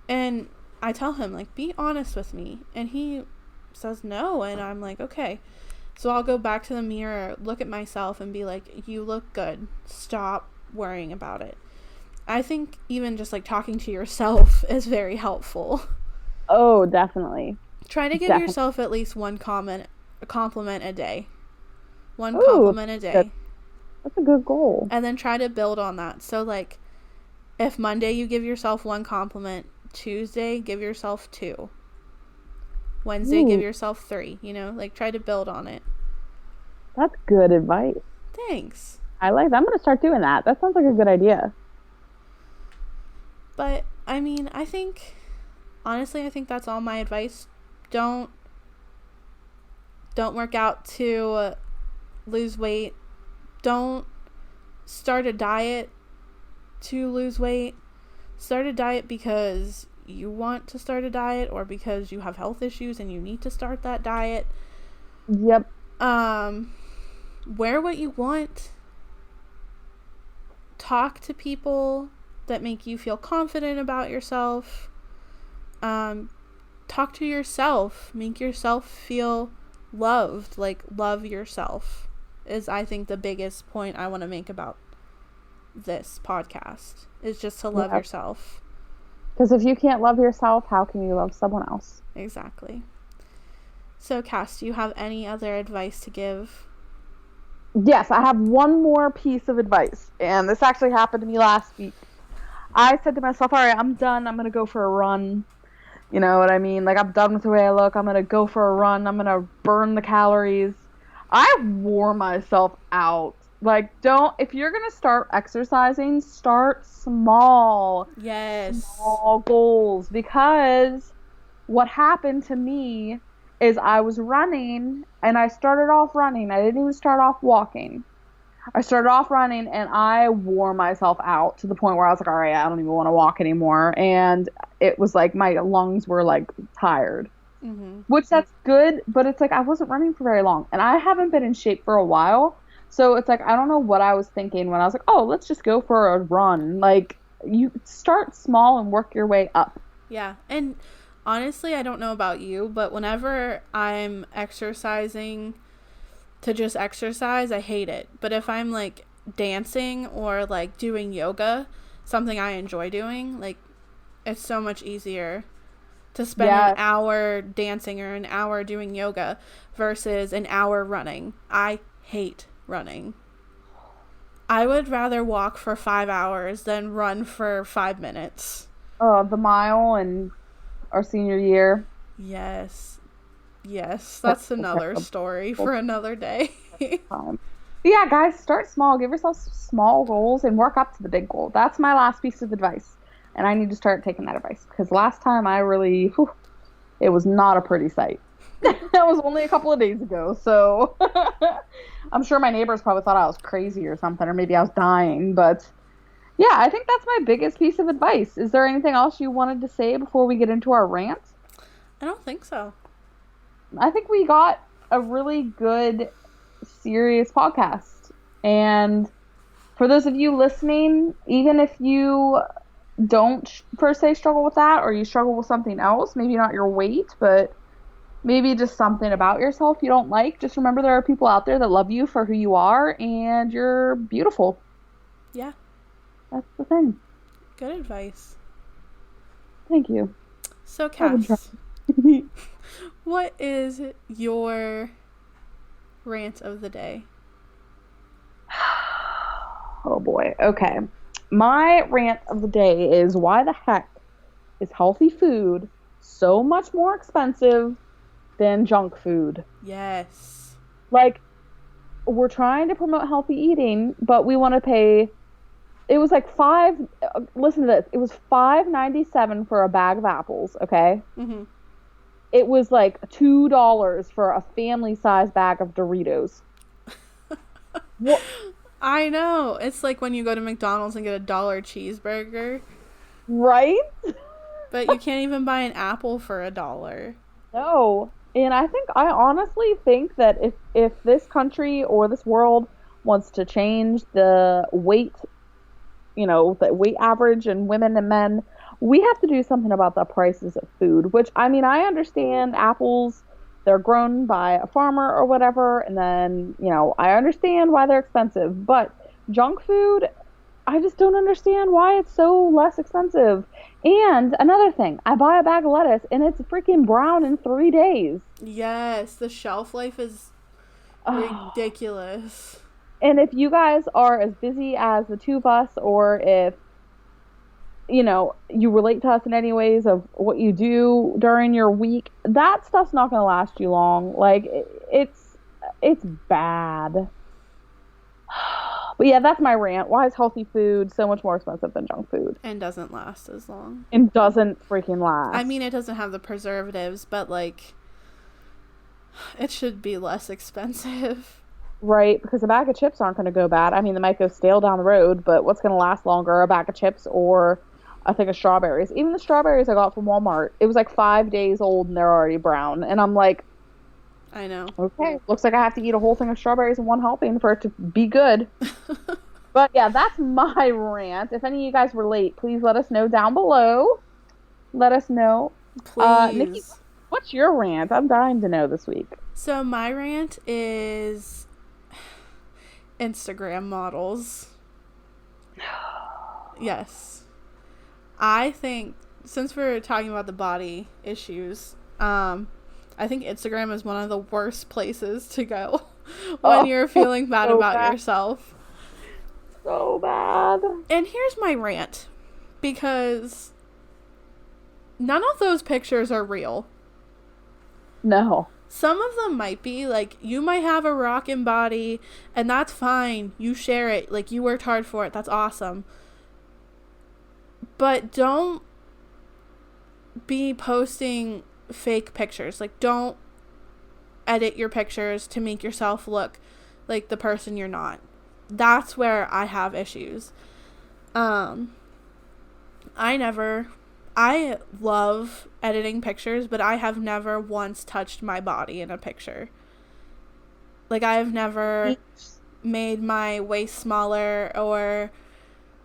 And I tell him, like, be honest with me. And he says no, and I'm like, okay. So I'll go back to the mirror, look at myself, and be like, you look good. Stop worrying about it. I think even just, like, talking to yourself is very helpful. Oh, definitely. Try to give yourself at least one compliment a day. One compliment a day. That's a good goal. And then try to build on that. So, like, if Monday you give yourself one compliment, Tuesday give yourself 2. Wednesday give yourself 3. You know, like, try to build on it. That's good advice. Thanks. I like that. I'm going to start doing that. That sounds like a good idea. But, I mean, honestly, I think that's all my advice. Don't work out to lose weight. Don't start a diet to lose weight. Start a diet because you want to start a diet, or because you have health issues and you need to start that diet. Yep. Wear what you want. Talk to people that make you feel confident about yourself. Talk to yourself. Make yourself feel loved. Like, love yourself is, I think, the biggest point I want to make about this podcast, is just to love yourself. Because if you can't love yourself, how can you love someone else? Exactly. So, Cass, do you have any other advice to give? Yes, I have one more piece of advice, and this actually happened to me last week. I said to myself, all right, I'm done. I'm going to go for a run. You know what I mean? Like, I'm done with the way I look. I'm going to go for a run. I'm going to burn the calories. I wore myself out. Like, if you're going to start exercising, start small. Yes. Small goals. Because what happened to me is I was running, and I started off running. I didn't even start off walking. I started off running, and I wore myself out to the point where I was like, all right, I don't even want to walk anymore. And it was like my lungs were like tired, which that's good. But it's like I wasn't running for very long, and I haven't been in shape for a while. So it's like I don't know what I was thinking when I was like, oh, let's just go for a run. Like, you start small and work your way up. Yeah. And honestly, I don't know about you, but whenever I'm exercising to just exercise, I hate it. But if I'm, like, dancing or, like, doing yoga, something I enjoy doing, like, it's so much easier to spend an hour dancing or an hour doing yoga versus an hour running. I hate running. I would rather walk for 5 hours than run for 5 minutes. Oh, the mile in our senior year. Yes, that's another story for another day. Yeah, guys, start small. Give yourself small goals and work up to the big goal. That's my last piece of advice. And I need to start taking that advice. Because last time it was not a pretty sight. That was only a couple of days ago. So I'm sure my neighbors probably thought I was crazy or something. Or maybe I was dying. But yeah, I think that's my biggest piece of advice. Is there anything else you wanted to say before we get into our rant? I don't think so. I think we got a really good, serious podcast. And for those of you listening, even if you don't per se struggle with that, or you struggle with something else, maybe not your weight, but maybe just something about yourself you don't like, just remember there are people out there that love you for who you are and you're beautiful. Yeah. That's the thing. Good advice. Thank you. So, Cass, what is your rant of the day? Oh boy. Okay. My rant of the day is, why the heck is healthy food so much more expensive than junk food? Yes. Like, we're trying to promote healthy eating, but we want to pay. It was like listen to this. It was $5.97 for a bag of apples, okay? Mm-hmm. It was like $2 for a family size bag of Doritos. What? I know. It's like when you go to McDonald's and get $1 cheeseburger. Right? But you can't even buy an apple for $1. No. And I honestly think that if this country or this world wants to change the weight, the weight average in women and men, we have to do something about the prices of food, which, I mean, I understand apples, they're grown by a farmer or whatever, and then, I understand why they're expensive, but junk food, I just don't understand why it's so less expensive. And another thing, I buy a bag of lettuce and it's freaking brown in 3 days. Yes, the shelf life is ridiculous. And if you guys are as busy as the two of us, or if you relate to us in any ways of what you do during your week, that stuff's not going to last you long. Like, it's bad. But yeah, that's my rant. Why is healthy food so much more expensive than junk food? And doesn't last as long. And doesn't freaking last. I mean, it doesn't have the preservatives, but, like, it should be less expensive. Right, because a bag of chips aren't going to go bad. I mean, they might go stale down the road, but what's going to last longer, a bag of chips or a thing of strawberries? Even the strawberries I got from Walmart, it was like 5 days old and they're already brown. And I'm like, I know. Okay, looks like I have to eat a whole thing of strawberries in one helping for it to be good. But yeah, that's my rant. If any of you guys relate, please let us know down below. Let us know. Please. Nikki, what's your rant? I'm dying to know this week. So my rant is Instagram models. Yes. I think, since we're talking about the body issues, I think Instagram is one of the worst places to go when you're feeling bad about yourself. So bad. And here's my rant, because none of those pictures are real. No. Some of them might be, like, you might have a rockin' body, and that's fine. You share it. Like, you worked hard for it. That's awesome. But don't be posting fake pictures. Like, don't edit your pictures to make yourself look like the person you're not. That's where I have issues. I love editing pictures, but I have never once touched my body in a picture. Like, I have never made my waist smaller or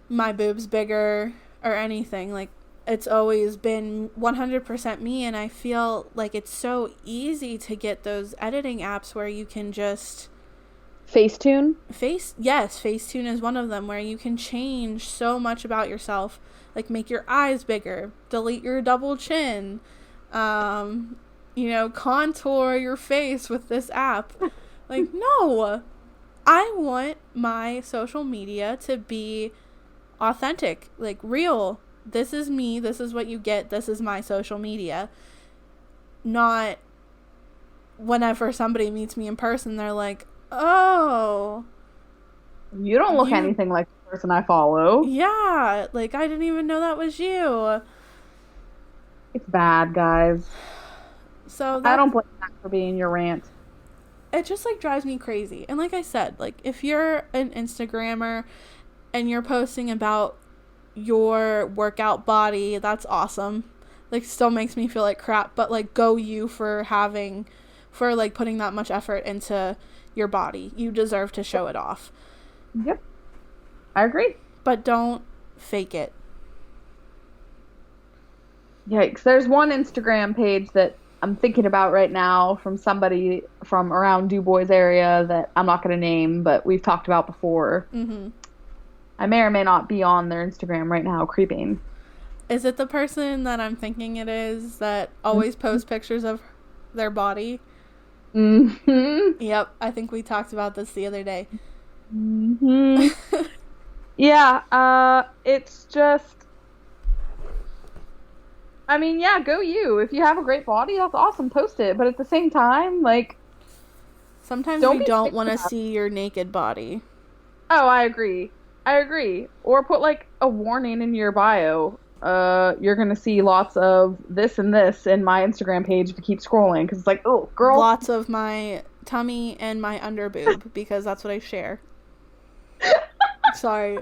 my boobs bigger or anything. Like, it's always been 100% me, and I feel like it's so easy to get those editing apps where you can just... Facetune? Yes, Facetune is one of them, where you can change so much about yourself. Like, make your eyes bigger, delete your double chin, contour your face with this app. Like, no! I want my social media to be authentic, like, real. This is me, this is what you get, this is my social media. Not whenever somebody meets me in person, they're like, oh, you don't look anything like the person I follow. Yeah, like, I didn't even know that was you. It's bad, guys. So I don't blame that for being your rant. It just, like, drives me crazy. And like I said, like, if you're an Instagrammer and you're posting about your workout body, that's awesome. Like, still makes me feel like crap, but, like, go you for putting that much effort into your body. You deserve to show it off. Yep. I agree. But don't fake it. Yikes. There's one Instagram page that I'm thinking about right now from somebody from around DuBois area that I'm not going to name, but we've talked about before. Mm-hmm. I may or may not be on their Instagram right now creeping. Is it the person that I'm thinking it is that always posts pictures of their body? Mm-hmm. Yep, I think we talked about this the other day. Mm-hmm. Yeah, it's just, I mean, yeah, go you. If you have a great body, that's awesome, post it. But at the same time, like, Sometimes we don't want to see your naked body. Oh, I agree. Or put, like, a warning in your bio. You're gonna see lots of this and this in my Instagram page if you keep scrolling. Because it's like, oh, girl. Lots of my tummy and my underboob, because that's what I share. Sorry,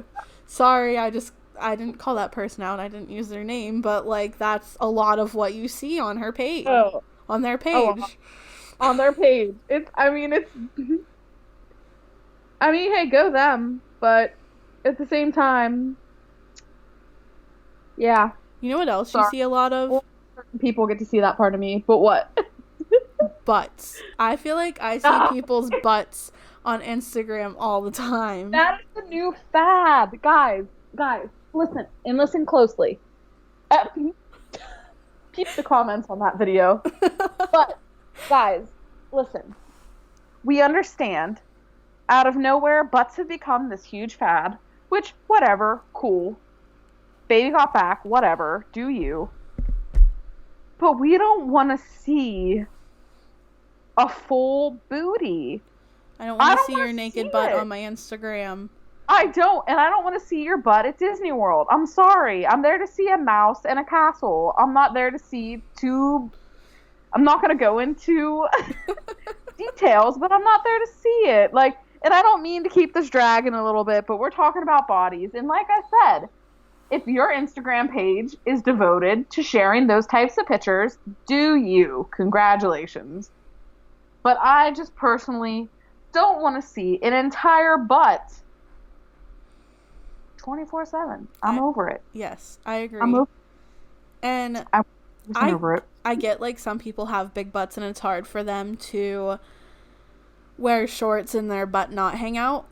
I didn't call that person out. I didn't use their name, but, like, that's a lot of what you see on her page. Oh. On their page. On their page. I mean, hey, go them. But at the same time, yeah. You know what else you see a lot of? Well, certain people get to see that part of me, but what? Butts. I feel like I see people's butts on Instagram all the time. That is the new fad. Guys, listen, and listen closely. Keep the comments on that video. But, guys, listen. We understand. Out of nowhere, butts have become this huge fad, which, whatever, cool. Baby got back, whatever, do you. But we don't want to see a full booty. I don't want to see your naked butt on my Instagram. I don't want to see your butt at Disney World. I'm sorry. I'm there to see a mouse and a castle. I'm not there to see I'm not going to go into details, but I'm not there to see it. Like, and I don't mean to keep this dragging a little bit, but we're talking about bodies. And like I said, if your Instagram page is devoted to sharing those types of pictures, do you. Congratulations. But I just personally don't want to see an entire butt 24/7. I'm over it. Yes, I agree. I'm over it. I get, like, some people have big butts and it's hard for them to wear shorts and their butt not hang out.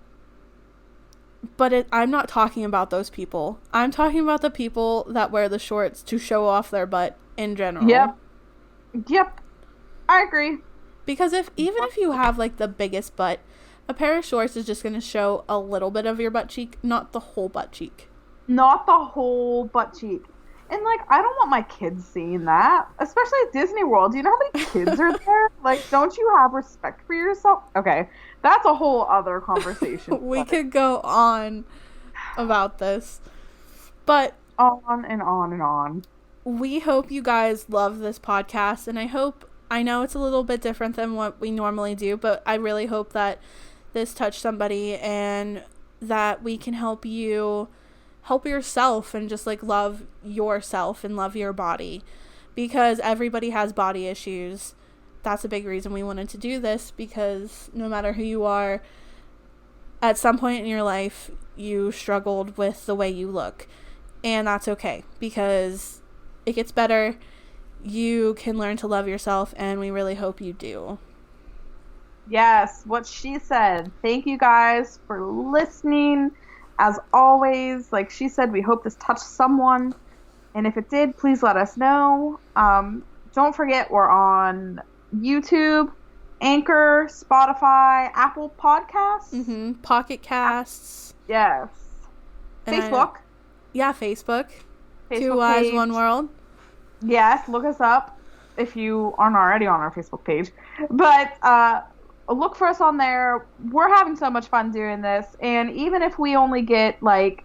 But I'm not talking about those people. I'm talking about the people that wear the shorts to show off their butt in general. Yep. I agree. Because even if you have, like, the biggest butt, a pair of shorts is just going to show a little bit of your butt cheek, not the whole butt cheek. Not the whole butt cheek. And, like, I don't want my kids seeing that. Especially at Disney World. Do you know how many kids are there? Like, don't you have respect for yourself? Okay. That's a whole other conversation. We could go on about this. But on and on and on. We hope you guys love this podcast. And I know it's a little bit different than what we normally do, but I really hope that this touched somebody and that we can help you help yourself and just, like, love yourself and love your body, because everybody has body issues. That's a big reason we wanted to do this, because no matter who you are, at some point in your life you struggled with the way you look, and that's okay, because it gets better. You can learn to love yourself, and we really hope you do. Yes, what she said. Thank you guys for listening. As always, like she said, we hope this touched someone. And if it did, please let us know. Don't forget, we're on YouTube, Anchor, Spotify, Apple Podcasts. Pocket Casts. Yes. And Facebook. Facebook. Facebook 2 Eyes, 1 World. Yes, look us up if you aren't already on our Facebook page. But look for us on there. We're having so much fun doing this. And even if we only get, like,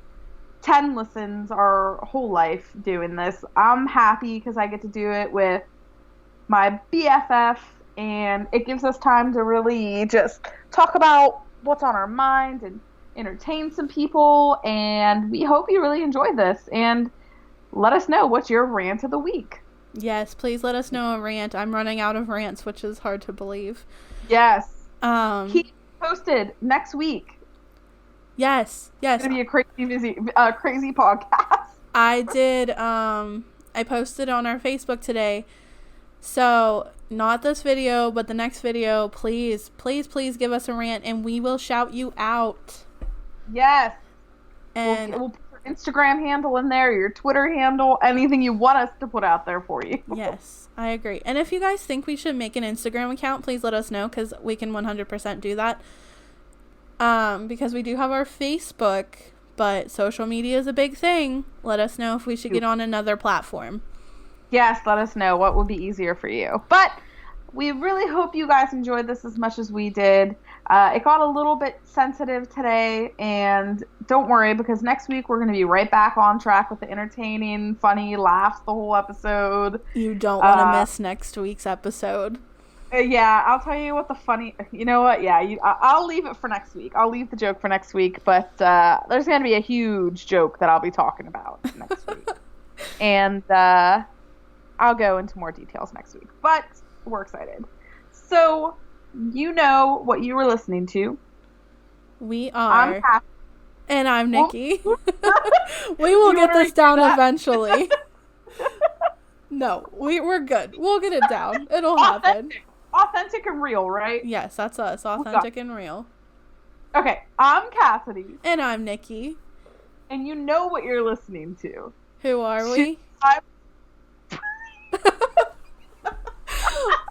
10 listens our whole life doing this, I'm happy because I get to do it with my BFF. And it gives us time to really just talk about what's on our mind and entertain some people. And we hope you really enjoyed this. And let us know what's your rant of the week. Yes, please let us know a rant. I'm running out of rants, which is hard to believe. Yes. Keep posted next week. Yes. It's gonna be a crazy podcast. I did I posted on our Facebook today. So, not this video, but the next video, please, please, please give us a rant and we will shout you out. Yes. And we'll put your Instagram handle in there, your Twitter handle, anything you want us to put out there for you. yes, I agree. And if you guys think we should make an Instagram account, please let us know because we can 100% do that. Because we do have our Facebook, but social media is a big thing. Let us know if we should get on another platform. Yes, let us know what would be easier for you. But we really hope you guys enjoyed this as much as we did. It got a little bit sensitive today, and don't worry, because next week we're going to be right back on track with the entertaining, funny laughs the whole episode. You don't want to miss next week's episode. Yeah, I'll tell you what the funny... You know what? Yeah, I'll leave it for next week. I'll leave the joke for next week, but there's going to be a huge joke that I'll be talking about next week. And I'll go into more details next week, but we're excited. So, you know what you were listening to. We are. I'm Kathy. And I'm Nikki. We will get this down eventually. No, we're good. We'll get it down. It'll happen. Authentic and real, right? Yes, that's us. Authentic and real. Okay, I'm Cassidy. And I'm Nikki. And you know what you're listening to. Who are we?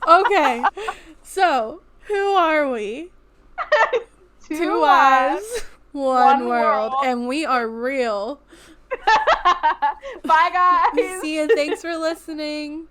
Okay, so who are we? Two eyes, one world, and we are real. Bye, guys. See you. Thanks for listening.